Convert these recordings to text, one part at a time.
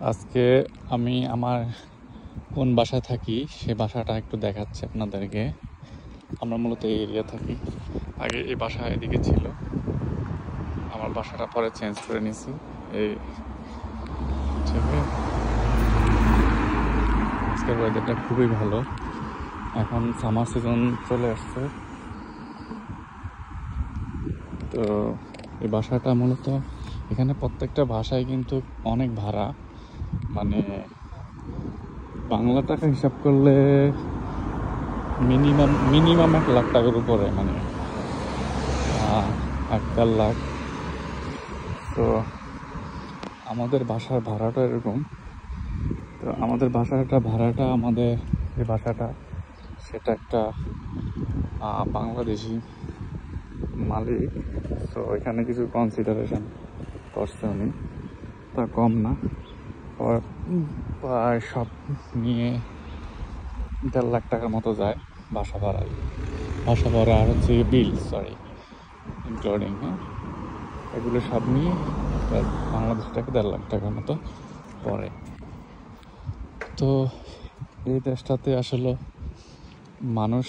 আজকে আমি আমার কোন বাসায় থাকি সে বাসাটা একটু দেখাচ্ছি আপনাদেরকে। আমরা মূলত এই এরিয়া থাকি। আগে এই বাসা এদিকে ছিল, আমার বাসাটা পরে চেঞ্জ করে নিয়েছি। এই ঠিক আছে, আজকের ওয়েদারটা খুবই ভালো। এখন সামার সিজন চলে আসছে। তো এই বাসাটা মূলত এখানে প্রত্যেকটা ভাষায় কিন্তু অনেক ভাড়া, মানে বাংলা টাকা হিসাব করলে মিনিমাম 1 লাখ টাকার উপরে, মানে 1-1.5 লাখ। তো আমাদের বাসার ভাড়াটা এরকম। তো আমাদের ভাড়াটা আমাদের যে বাসাটা সেটা একটা বাংলাদেশি মালিক। তো এখানে কিছু কনসিডারেশন করছে উনি, তা কম না। প্রায় সব নিয়ে 1.5 লাখ টাকার মতো যায় বাসা ভাড়া আর হচ্ছে বিল, ইনক্লুডিং, হ্যাঁ, এগুলো সব নিয়ে বাংলাদেশ টাকা 1.5 লাখ টাকার মতো পড়ে। তো এই দেশটাতে আসলে মানুষ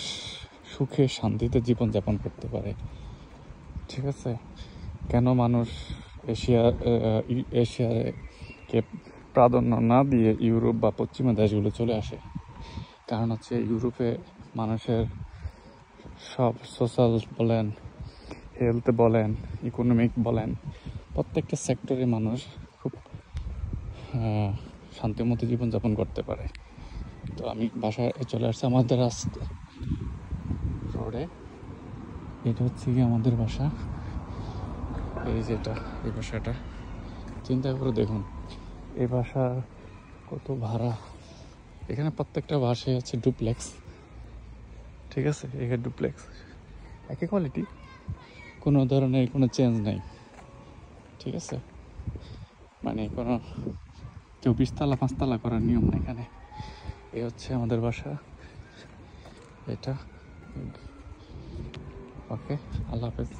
সুখে শান্তিতে জীবনযাপন করতে পারে, ঠিক আছে। কেন মানুষ এশিয়াকে প্রাধান্য না দিয়ে ইউরোপ বা পশ্চিমা দেশগুলো চলে আসে? কারণ হচ্ছে ইউরোপে মানুষের সব সোশ্যাল বলেন, হেলথ বলেন, ইকোনমিক বলেন, প্রত্যেকটা সেক্টরে মানুষ খুব শান্তিমতো জীবনযাপন করতে পারে। তো আমি বাসায় চলে আসছি আমাদের রাস্তা রোডে। এটা হচ্ছে কি আমাদের বাসা। এই বাসাটা চিন্তা করে দেখুন, এই বাসা কত ভাড়া। এখানে প্রত্যেকটা বাসায় আছে ডুপ্লেক্স, ঠিক আছে। এখানে ডুপ্লেক্স একই কোয়ালিটি, কোনো ধরনের কোনো চেঞ্জ নাই, ঠিক আছে। মানে কোনো কেউ 20 তলা 5 তলা করার নিয়ম না এখানে। এই হচ্ছে আমাদের বাসা, এটা। ওকে, আল্লাহ হাফেজ।